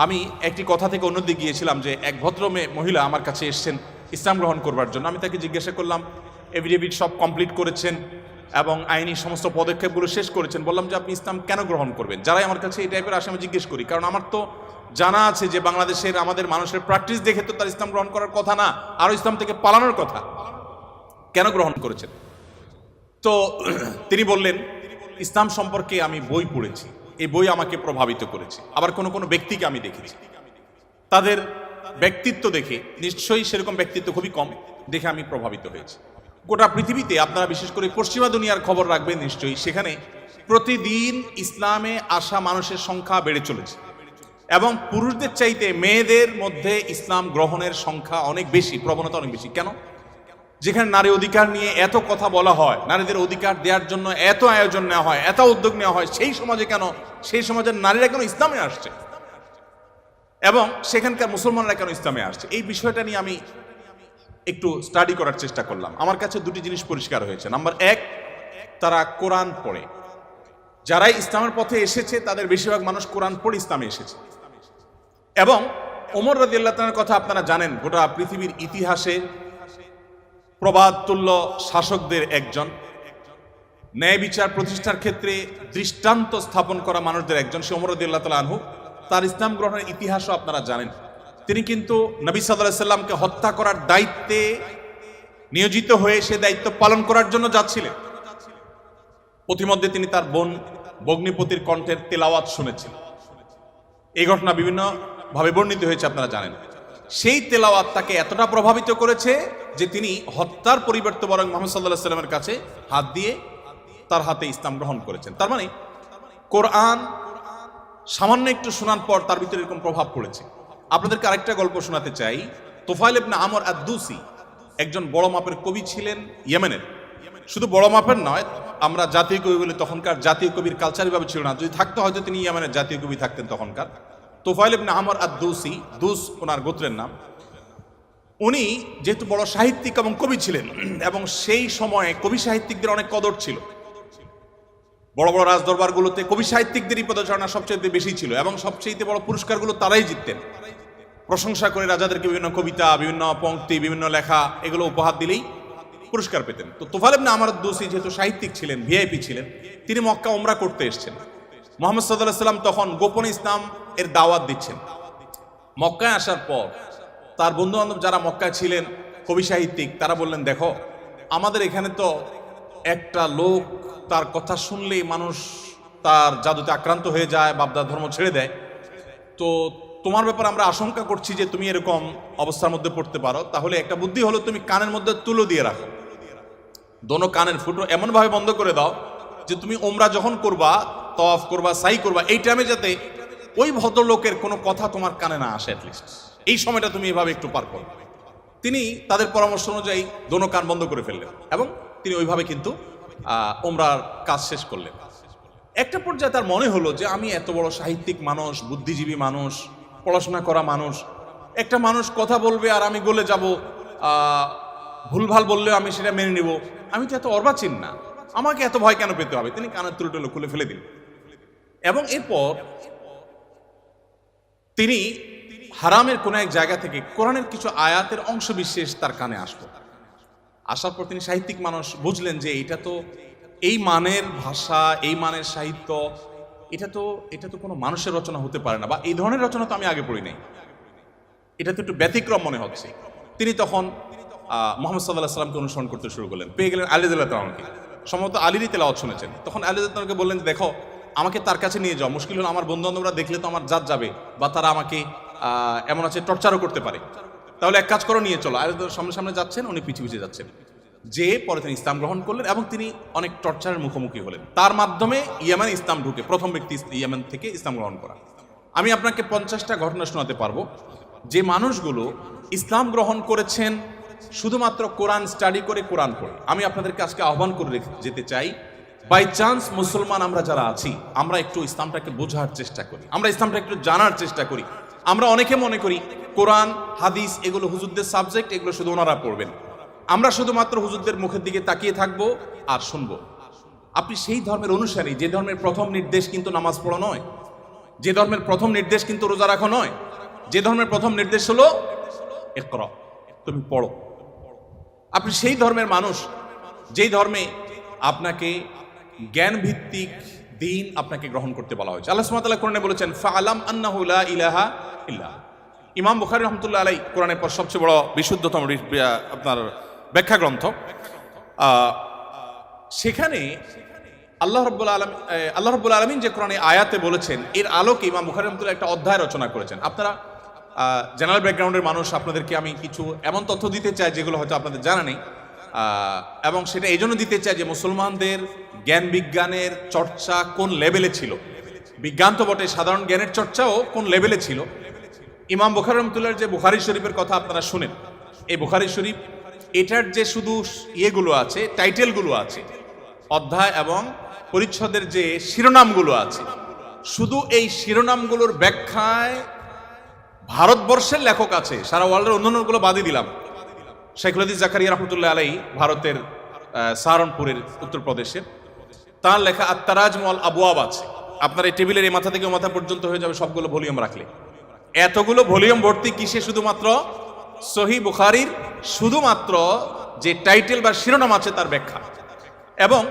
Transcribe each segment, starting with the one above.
আমি একটি কথা থেকে অন্যদিকে গিয়েছিলাম যে এক ভদ্র মহিলা আমার কাছে এসেছেন ইসলাম গ্রহণ করবার জন্য। আমি তাকে জিজ্ঞাসা করলাম, এফিডেভিট সব কমপ্লিট করেছেন এবং আইনি সমস্ত পদক্ষেপগুলো শেষ করেছেন, বললাম যে আপনি ইসলাম কেন গ্রহণ করবেন? যারাই আমার কাছে এই টাইপের আসে আমি জিজ্ঞেস করি, কারণ আমার তো জানা আছে যে বাংলাদেশের আমাদের মানুষের প্র্যাকটিস দেখে তো তার ইসলাম গ্রহণ করার কথা না, আরও ইসলাম থেকে পালানোর কথা। কেন গ্রহণ করেছেন? তো তিনি বললেন, ইসলাম সম্পর্কে আমি বই পড়েছি, এই বই আমাকে প্রভাবিত করেছে। আবার কোনো কোনো ব্যক্তিকে আমি দেখেছি, তাদের ব্যক্তিত্ব দেখে, নিশ্চয়ই সেরকম ব্যক্তিত্ব খুবই কম, দেখে আমি প্রভাবিত হয়েছি। গোটা পৃথিবীতে আপনারা বিশেষ করে পশ্চিমা দুনিয়ার খবর রাখবেন নিশ্চয়ই, সেখানে প্রতিদিন ইসলামে আসা মানুষের সংখ্যা বেড়ে চলেছে এবং পুরুষদের চাইতে মেয়েদের মধ্যে ইসলাম গ্রহণের সংখ্যা অনেক বেশি, প্রবণতা অনেক বেশি। কেন? যেখানে নারী অধিকার নিয়ে এত কথা বলা হয়, নারীদের অধিকার দেওয়ার জন্য এত আয়োজন নেওয়া হয়, এত উদ্যোগ নেওয়া হয়, সেই সমাজে কেন, সেই সমাজের নারীরা কেন ইসলামে আসছে এবং সেখানকার মুসলমানরা কেন ইসলামে আসছে, এই বিষয়টা নিয়ে আমি একটু স্টাডি করার চেষ্টা করলাম। আমার কাছে দুটি জিনিস পরিষ্কার হয়েছে। নাম্বার এক, তারা কোরআন পড়ে। যারাই ইসলামের পথে এসেছে তাদের বেশিরভাগ মানুষ কোরআন পড়ে ইসলামে এসেছে। এবং ওমর রাদিয়াল্লাহু তাআলার কথা আপনারা জানেন, গোটা পৃথিবীর ইতিহাসে প্রবাদতুল্য শাসকদের একজন, ন্যায় বিচার প্রতিষ্ঠার ক্ষেত্রে দৃষ্টান্ত স্থাপন করা মানুষদের একজন, সে ওমর রাদিয়াল্লাহু তাআলা আনহু। তার ইসলাম গ্রহণের ইতিহাসও আপনারা জানেন। তিনি কিন্তু নবী সাল্লাল্লাহু আলাইহি সাল্লামকে হত্যা করার দায়িত্বে নিয়োজিত হয়ে সে দায়িত্ব পালন করার জন্য যাচ্ছিলেন। প্রতিমধ্যে তিনি তার বোন ভগ্নিপতির কণ্ঠের তেলাওয়াত শুনেছেন। এই ঘটনা বিভিন্নভাবে বর্ণিত হয়েছে, আপনারা জানেন। সেই তেলাওয়াত তাকে এতটা প্রভাবিত করেছে যে তিনি হত্যার পরিবর্তে বরং মুহাম্মদ সাল্লাল্লাহু আলাইহি সাল্লামের কাছে হাত দিয়ে তার হাতে ইসলাম গ্রহণ করেছেন। তার মানে কোরআন সামান্য একটু শোনার পর তার ভিতরে এরকম প্রভাব পড়েছে। আপনাদেরকে আরেকটা গল্প শোনাতে চাই। তুফাইল ইবনে আমর আদ-দুসি একজন বড় মাপের কবি ছিলেন ইয়েমেনের। শুধু বড় মাপের নয়, আমরা জাতীয় কবি বলি, তখনকার জাতীয় কবির কালচার ভাবে ছিল না। যদি থাকতো হয়তো তিনি ইয়েমেনের জাতীয় কবি থাকতেন তখনকার। তুফাইল ইবনে আমর আদ-দুসি, দুস ওনার গোত্রের নাম। উনি যেহেতু বড় সাহিত্যিক এবং কবি ছিলেন এবং সেই সময়ে কবি সাহিত্যিকদের অনেক কদর ছিল, বড় বড় রাজদরবারগুলোতে কবি সাহিত্যিকদেরই পদচারণা সবচেয়ে বেশি ছিল এবং সবচেয়ে বড় পুরস্কারগুলো তারাই জিততেন। প্রশংসা করে রাজাদেরকে বিভিন্ন কবিতা, বিভিন্ন পংক্তি, বিভিন্ন লেখা এগুলো উপহার দিলেই পুরস্কার পেতেন। তো তুফাইল ইবনে আমর আদ-দুসি যেহেতু সাহিত্যিক ছিলেন, ভিআইপি ছিলেন, তিনি মক্কা উমরা করতে এসেছেন। মুহাম্মদ সাল্লাল্লাহু আলাইহি সাল্লাম তখন গোপনে ইসলাম এর দাওয়াত দিচ্ছেন। মক্কায় আসার পর তার বন্ধু বান্ধব যারা মক্কায় ছিলেন কবি সাহিত্যিক, তারা বললেন, দেখো আমাদের এখানে তো একটা লোক, তার কথা শুনলেই মানুষ তার জাদুতে আক্রান্ত হয়ে যায়, বাপদার ধর্ম ছেড়ে দেয়। তো তোমার ব্যাপারে আমরা আশঙ্কা করছি যে তুমি এরকম অবস্থার মধ্যে পড়তে পারো। তাহলে একটা বুদ্ধি হলো, তুমি কানের মধ্যে তুলো দিয়ে রাখো, দোনো কানের ফুটো এমনভাবে বন্ধ করে দাও যে তুমি ওমরা যখন করবা, তওয়াফ করবা, সাই করবা, এই টাইমে যাতে ওই ভদ্রলোকের কোনো কথা তোমার কানে না আসে, অ্যাটলিস্ট এই সময়টা তুমি এভাবে একটু পার করো। তিনি তাদের পরামর্শ অনুযায়ী দোনো কান বন্ধ করে ফেললেন এবং তিনি ওইভাবে কিন্তু ওমরার কাজ শেষ করলেন। একটা পর্যায়ে তার মনে হলো যে আমি এত বড় সাহিত্যিক মানুষ, বুদ্ধিজীবী মানুষ, পড়াশোনা করা মানুষ, একটা মানুষ কথা বলবে আর আমি গলে যাব, ভুলভাল বললেও আমি সেটা মেনে নিব, আমি তো এত অর্বাচীন না, আমাকে এত ভয় কেন পেতে হবে? তিনি কানের তুলো খুলে ফেলে দিলেন এবং এরপর তিনি হারামের কোন এক জায়গা থেকে কোরআনের কিছু আয়াতের অংশ বিশেষ তার কানে আসলো। আসার পর তিনি সাহিত্যিক মানুষ, বুঝলেন যে এটা তো এই মানের ভাষা, এই মানের সাহিত্য, এটা তো কোনো মানুষের রচনা হতে পারে না, বা এই ধরনের রচনা তো আমি আগে পড়ি নাই, এটা তো একটু ব্যতিক্রম মনে হচ্ছে। তিনি তখন মুহাম্মদ সাল্লাল্লাহু আলাইহি সাল্লামকে অনুসরণ করতে শুরু করলেন। পেয়ে গেলেন আলী রাদিয়াল্লাহু তাআলাকে, সম্ভবত আলীরই তেলাওয়াত শুনেছেন। তখন আলী রাদিয়াল্লাহু তাআলাকে বললেন, দেখো আমাকে তার কাছে নিয়ে যাও, মুশকিল হলো আমার বন্ধু বান্ধবরা দেখলে তো আমার জাত যাবে, বা তারা আমাকে এমন আছে টর্চারও করতে পারে, তাহলে এক কাজ করো, নিয়ে চলো। আলী সামনে সামনে যাচ্ছেন, উনি পিছিয়ে পিছিয়ে যাচ্ছেন। যে পরে তিনি ইসলাম গ্রহণ করলেন এবং তিনি অনেক টর্চারের মুখোমুখি হলেন। তার মাধ্যমে ইয়েমেনে ইসলাম ঢুকে প্রথম ব্যক্তি ইয়েমেন থেকে ইসলাম গ্রহণ করা। আমি আপনাকে 50টা ঘটনা শোনাতে পারবো যে মানুষগুলো ইসলাম গ্রহণ করেছেন শুধুমাত্র কোরআন স্টাডি করে, কোরআন পড়ে। আমি আপনাদেরকে আজকে আহ্বান করে যেতে চাই, বাই চান্স মুসলমান আমরা যারা আছি, আমরা একটু ইসলামটাকে বোঝার চেষ্টা করি, আমরা ইসলামটা একটু জানার চেষ্টা করি। আমরা অনেকে মনে করি কোরআন হাদিস এগুলো হুজুরদের সাবজেক্ট, এগুলো শুধু ওনারা পড়বেন, আমরা শুধুমাত্র হুজুরদের মুখের দিকে তাকিয়ে থাকবো আর শুনবো। আপনি সেই ধর্মের অনুসারী যে ধর্মের প্রথম নির্দেশ কিন্তু নামাজ পড়া নয়, যে ধর্মের প্রথম নির্দেশ কিন্তু রোজা রাখা নয়, যে ধর্মের প্রথম নির্দেশ হলো ইকরা, তুমি পড়ো। আপনি সেই ধর্মের মানুষ যেই ধর্মে আপনাকে জ্ঞান ভিত্তিক দিন আপনাকে গ্রহণ করতে বলা হয়েছে। আল্লাহ সুবহানাহু ওয়া তাআলা কোরআনে বলেছেন ফাআলাম আন্নাহু লা ইলাহা ইল্লাহ। ইমাম বুখারী রাহমাতুল্লাহ আলাইহি কোরআনের পর সবচেয়ে বড় বিশুদ্ধতম আপনার ব্যাখ্যা গ্রন্থ, সেখানে আল্লাহ রাব্বুল আলামিন যে কোরআনে আয়াতে বলেছেন এর আলোকে ইমাম বুখারী রাহমাতুল্লাহ একটা অধ্যায় রচনা করেছেন। আপনারা জেনারেল ব্যাকগ্রাউন্ডের মানুষ, আপনাদেরকে আমি কিছু এমন তথ্য দিতে চাই যেগুলো হয়তো আপনাদের জানা নেই, এবং সেটা এই জন্য দিতে চাই যে মুসলমানদের জ্ঞান বিজ্ঞানের চর্চা কোন লেভেলে ছিল, বিজ্ঞান তো বটে, সাধারণ জ্ঞানের চর্চাও কোন লেভেলে ছিল। ইমাম বুখারী রাহমাতুল্লাহর যে বুখারী শরীফের কথা আপনারা শুনেন, এই বুখারী শরীফ এটার যে শুধু ইয়েগুলো আছে, টাইটেলগুলো আছে, অধ্যায় এবং পরিচ্ছদের যে শিরোনামগুলো আছে, শুধু এই শিরোনামগুলোর ব্যাখ্যায় ভারতবর্ষের লেখক আছে, সারা ওয়ার্ল্ডের অন্যান্যগুলো বাদই দিলাম। শাইখুল হাদিস জাকারিয়া রাহমাতুল্লাহ আলাইহি ভারতের সাহারানপুরের উত্তরপ্রদেশের, তার লেখা আত-তারাজম ওয়াল আবওয়াব আছে। আপনার এই টেবিলের এই মাথা থেকে মাথা পর্যন্ত হয়ে যাবে সবগুলো ভলিউম রাখলে। এতগুলো ভলিউম ভর্তি কিসে? শুধুমাত্র সহিহ বুখারীর শুধুমাত্র যে টাইটেল বা শিরোনাম আছে তার ব্যাখ্যা। এবং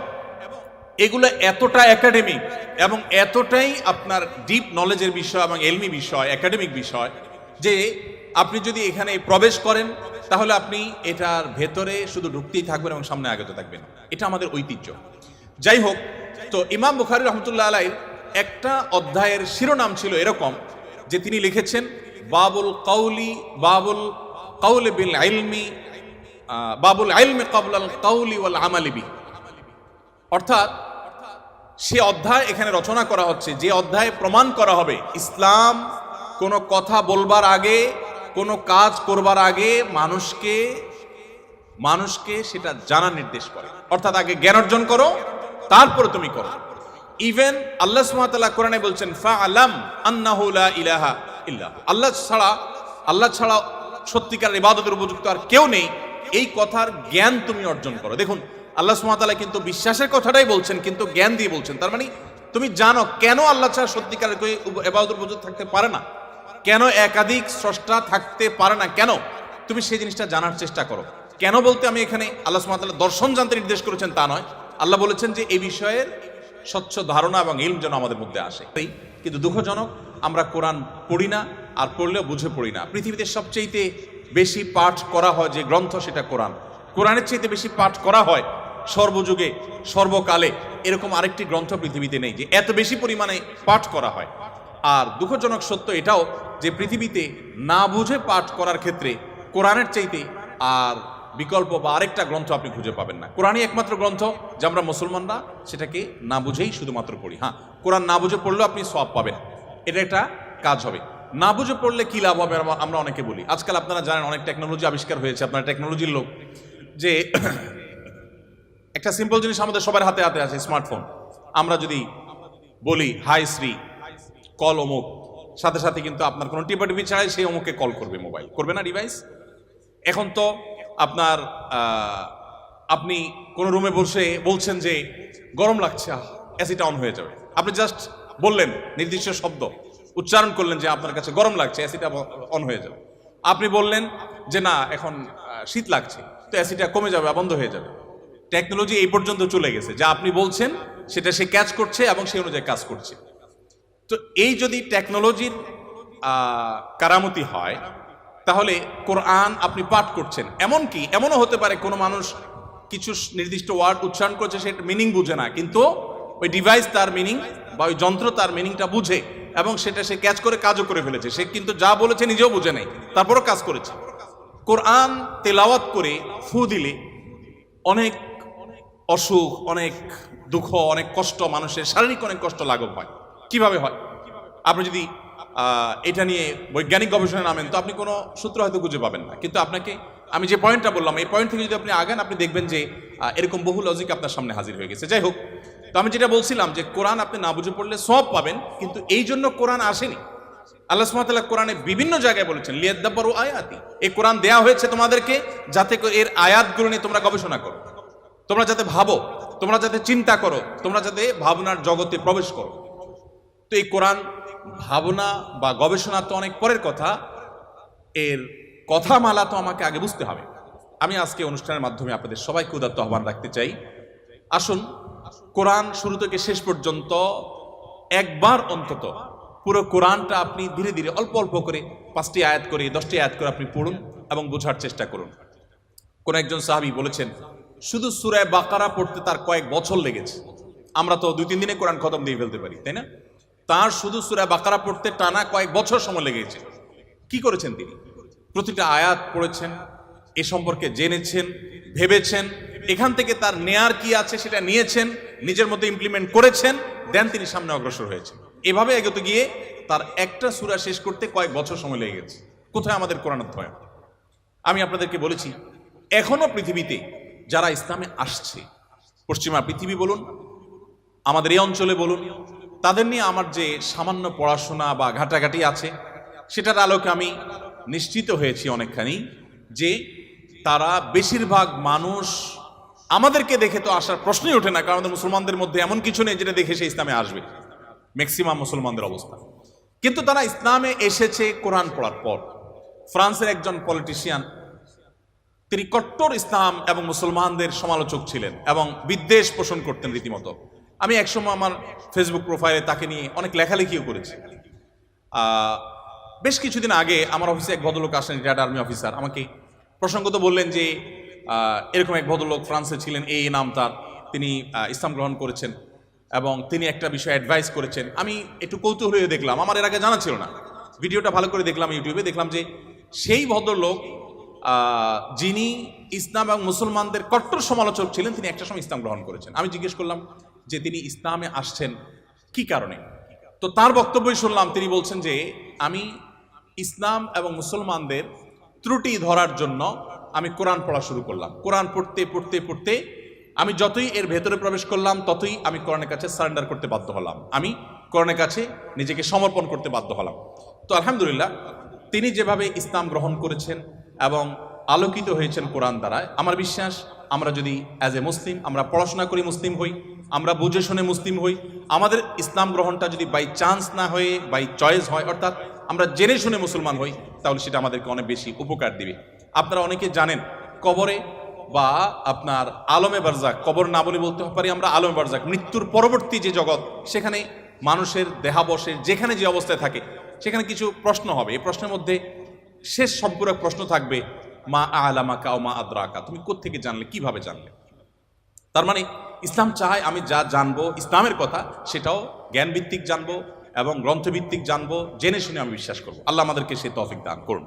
এগুলো এতটা একাডেমিক এবং এতটাই আপনার ডিপ নলেজের বিষয় এবং এলমি বিষয়, একাডেমিক বিষয়, যে আপনি যদি এখানে প্রবেশ করেন তাহলে আপনি এটার ভেতরে শুধু ঢুকতেই থাকবেন এবং সামনে আগতে থাকবেন। এটা আমাদের ঐতিহ্য। যাই হোক, তো ইমাম বুখারী রাহমাতুল্লাহ আলাইহির একটা অধ্যায়ের শিরোনাম ছিল এরকম যে তিনি লিখেছেন বাবুল কাউলি বিল ইলমি, বাবুল ইলমি ক্বাবলাল কাউলি ওয়াল আমালি বি। অর্থাৎ সে অধ্যায় এখানে রচনা করা হচ্ছে যে অধ্যায়ে প্রমাণ করা হবে ইসলাম কোনো কথা বলবার আগে, কোনো কাজ করবার আগে মানুষকে সেটা জানার নির্দেশ করে। অর্থাৎ আগে জ্ঞান অর্জন করো, তারপরে তুমি করো। ইভেন আল্লাহ সুবহানাহু ওয়া তাআলা কোরআনে বলছেন ফাআলাম আন্নাহু লা ইলাহা ইল্লাহ, আল্লাহ ছাড়া সত্যিকার ইবাদতের উপযুক্ত আর কেউ নেই, এই কথার জ্ঞান তুমি অর্জন করো। দেখুন, আল্লাহ সুবহানাহু ওয়া তাআলা কিন্তু বিশ্বাসের কথাটাই বলছেন, কিন্তু জ্ঞান দিয়ে বলছেন। তার মানে তুমি জানো কেন আল্লাহ ছাড়া সত্যিকারের কেউ ইবাদতের উপযুক্ত থাকতে পারে না, কেন একাধিক স্রষ্টা থাকতে পারে না, কেন তুমি সেই জিনিসটা জানার চেষ্টা করো। কেন বলতে আমি এখানে আল্লাহ সুবহানাহু ওয়া তাআলা দর্শন জানতে নির্দেশ করেছেন তা নয়, আল্লাহ বলেছেন যে এই বিষয়ের স্বচ্ছ ধারণা এবং ইলম যেন আমাদের মধ্যে আসে। কিন্তু দুঃখজনক, আমরা কোরআন পড়ি না, আর পড়লেও বুঝে পড়ি না। পৃথিবীতে সবচেয়ে বেশি পাঠ করা হয় যে গ্রন্থ সেটা কোরআন। কোরআনের চাইতে বেশি পাঠ করা হয় সর্বযুগে সর্বকালে এরকম আরেকটি গ্রন্থ পৃথিবীতে নেই যে এত বেশি পরিমাণে পাঠ করা হয়। আর দুঃখজনক সত্য এটাও যে পৃথিবীতে না বুঝে পাঠ করার ক্ষেত্রে কোরআনের চাইতে আর বিকল্প বা আরেকটা গ্রন্থ আপনি খুঁজে পাবেন না। কোরআনই একমাত্র গ্রন্থ যে আমরা মুসলমানরা সেটাকে না বুঝেই শুধুমাত্র পড়ি। হ্যাঁ, কোরআন না বুঝে পড়লেও আপনি সওয়াব পাবেন, এটা একটা কাজ হবে। না বুঝে পড়লে কি লাভ হবে আমরা অনেকে বলি। আজকাল আপনারা জানেন অনেক টেকনোলজি আবিষ্কার হয়েছে, আপনারা টেকনোলজির লোক, যে একটা সিম্পল জিনিস আমাদের সবার হাতে হাতে আছে, স্মার্টফোন। আমরা যদি বলি হাই শ্রী কল অমুক, সাথে সাথে কিন্তু আপনার কোনো টিপাটিপি ছাড়াই সেই অমুককে কল করবে, মোবাইল করবে না ডিভাইস। এখন তো আপনার আপনি কোনো রুমে বসে বলছেন যে গরম লাগছে, এসিটা অন হয়ে যাবে। আপনি জাস্ট বললেন, নির্দিষ্ট শব্দ উচ্চারণ করলেন যে আপনার কাছে গরম লাগছে, এসিটা অন হয়ে যাবে। আপনি বললেন যে না এখন শীত লাগছে, তো এসিটা কমে যাবে, বন্ধ হয়ে যাবে। টেকনোলজি এই পর্যন্ত চলে গেছে যা আপনি বলছেন সেটা সে ক্যাচ করছে এবং সেই অনুযায়ী কাজ করছে। তো এই যদি টেকনোলজির কারামতি হয় তাহলে কোরআন আপনি পাঠ করছেন, এমনকি এমনও হতে পারে কোনো মানুষ কিছু নির্দিষ্ট ওয়ার্ড উচ্চারণ করছে, সেটা মিনিং বুঝে না, কিন্তু ওই ডিভাইস তার মিনিং বা ওই যন্ত্র তার মিনিংটা বুঝে এবং সেটা সে ক্যাচ করে কাজও করে ফেলেছে। সে কিন্তু যা বলেছে নিজেও বুঝে নাই, তারপরও কাজ করেছে। কোরআন তেলাওয়াত করে ফু দিলে অনেক অসুখ, অনেক দুঃখ, অনেক কষ্ট, মানুষের শারীরিক অনেক কষ্ট লাঘব হয়। কিভাবে হয়? আপনি যদি এটা নিয়ে বৈজ্ঞানিক গবেষণায় নামেন তো আপনি কোনো সূত্র হয়তো খুঁজে পাবেন না, কিন্তু আপনাকে আমি যে পয়েন্টটা বললাম এই পয়েন্ট থেকে যদি আপনি আগান আপনি দেখবেন যে এরকম বহু লজিক আপনার সামনে হাজির হয়ে গেছে। যাই হোক, তো আমি যেটা বলছিলাম যে কোরআন আপনি না বুঝে পড়লে সওয়াব পাবেন, কিন্তু এই জন্য কোরআন আসেনি। আল্লাহ সুবহানাহু ওয়া তাআলা কোরআনে বিভিন্ন জায়গায় বলেছেন লিয়াদাব্বারু আয়াতি, এই কোরআন দেয়া হয়েছে তোমাদেরকে যাতে এর আয়াতগুলো নিয়ে তোমরা গবেষণা করো, তোমরা যাতে ভাবো, তোমরা যাতে চিন্তা করো, তোমরা যাতে ভাবনার জগতে প্রবেশ করো। তো এই কোরআন ভাবনা বা গবেষণা তো অনেক পরের কথা, এর কথামালা তো আমাকে আগে বুঝতে হবে। আমি আজকে অনুষ্ঠানের মাধ্যমে আপনাদের সবাইকে উদাত্ত আহ্বান রাখতে চাই, আসুন কোরআন শুরু থেকে শেষ পর্যন্ত একবার অন্তত পুরো কোরআনটা আপনি ধীরে ধীরে অল্প অল্প করে 5টি আয়াত করে 10টি আয়াত করে আপনি পড়ুন এবং বোঝার চেষ্টা করুন। কোন একজন সাহাবী বলেছেন শুধু সূরা বাকারা পড়তে তার কয়েক বছর লেগেছে। আমরা তো 2-3 দিনে কোরআন খতম দিয়ে ফেলতে পারি, তাই না? তার শুধু সূরা বাকারা পড়তে টানা কয়েক বছর সময় লেগেছে। কি করেছেন তিনি? প্রতিটা আয়াত পড়েছেন, এ সম্পর্কে জেনেছেন, ভেবেছেন, এখান থেকে তার নেয়ার কি আছে সেটা নিয়েছেন, নিজের মধ্যে ইমপ্লিমেন্ট করেছেন, দেন তিনি সামনে অগ্রসর হয়েছেন। এভাবে এগোতে গিয়ে তার একটা সূরা শেষ করতে কয়েক বছর সময় লেগে গেছে। কোথায় আমাদের কোরআন অধ্যয়ন? আমি আপনাদেরকে বলেছি, এখনো পৃথিবীতে যারা ইসলামে আসছে, পশ্চিমা পৃথিবী বলুন, আমাদের এই অঞ্চলে বলুন, তাদের নিয়ে আমার যে সামান্য পড়াশোনা বা ঘাটাঘাটি আছে, সেটার আলোকে আমি নিশ্চিত হয়েছি অনেকখানি যে তারা বেশিরভাগ মানুষ আমাদেরকে দেখে তো আসার প্রশ্নই ওঠে না, কারণ আমাদের মুসলমানদের মধ্যে এমন কিছু নেই যেটা দেখে সে ইসলামে আসবে, ম্যাক্সিমাম মুসলমানদের অবস্থা। কিন্তু তারা ইসলামে এসেছে কোরআন পড়ার পর। ফ্রান্সের একজন পলিটিশিয়ান, তিনি কট্টর ইসলাম এবং মুসলমানদের সমালোচক ছিলেন এবং বিদ্বেষ পোষণ করতেন রীতিমতো। আমি একসময় আমার ফেসবুক প্রোফাইলে তাকে নিয়ে অনেক লেখালেখিও করেছি। বেশ কিছুদিন আগে আমার অফিসে এক ভদ্রলোক আসেন, রিটায়ার্ড আর্মি অফিসার, আমাকে প্রসঙ্গত বললেন যে এরকম এক ভদ্রলোক ফ্রান্সে ছিলেন, এই নাম তার, তিনি ইসলাম গ্রহণ করেছেন এবং তিনি একটা বিষয়ে অ্যাডভাইস করেছেন। আমি একটু কৌতূহল হয়ে দেখলাম, আমার এর আগে জানা ছিল না, ভিডিওটা ভালো করে দেখলাম ইউটিউবে, দেখলাম যে সেই ভদ্রলোক যিনি ইসলাম এবং মুসলমানদের কট্টর সমালোচক ছিলেন, তিনি একটা সময় ইসলাম গ্রহণ করেছেন। আমি জিজ্ঞেস করলাম যে তিনি ইসলামে আসছেন কি কারণে? তো তার বক্তব্যই শুনলাম, তিনি বলছেন যে আমি ইসলাম এবং মুসলমানদের ত্রুটি ধরার জন্য আমি কোরআন পড়া শুরু করলাম। কোরআন পড়তে পড়তে পড়তে আমি যতই এর ভেতরে প্রবেশ করলাম ততই আমি কোরআনের কাছে সারেন্ডার করতে বাধ্য হলাম, আমি কোরআনের কাছে নিজেকে সমর্পণ করতে বাধ্য হলাম। তো আলহামদুলিল্লাহ, তিনি যেভাবে ইসলাম গ্রহণ করেছেন এবং আলোকিত হয়েছেন কোরআন দ্বারা, আমার বিশ্বাস আমরা যদি অ্যাজ এ মুসলিম আমরা পড়াশোনা করি মুসলিম হই, আমরা বুঝে শুনে মুসলিম হই, আমাদের ইসলাম গ্রহণটা যদি বাই চান্স না হয়ে বাই চয়েস হয়, অর্থাৎ আমরা জেনে শুনে মুসলমান হই, তাহলে সেটা আমাদেরকে অনেক বেশি উপকার দিবে। আপনারা অনেকে জানেন কবরে বা আপনার আলমে বারজাক, কবর না বলে বলতে পারি আমরা আলমে বারজাক, মৃত্যুর পরবর্তী যে জগৎ, সেখানে মানুষের দেহাবশেষ যেখানে যে অবস্থায় থাকে সেখানে কিছু প্রশ্ন হবে। এই প্রশ্নের মধ্যে শেষ সম্পূরক প্রশ্ন থাকবে, মা আলামাকা ও মা আদরাকা, তুমি কোত্থেকে জানলে, কিভাবে জানলে? তার মানে ইসলাম চায় আমি যা জানবো ইসলামের কথা সেটাও জ্ঞানভিত্তিক জানবো এবং গ্রন্থভিত্তিক জানবো, জেনে শুনে আমি বিশ্বাস করবো। আল্লাহ আমাদেরকে সে তৌফিক দান করুন।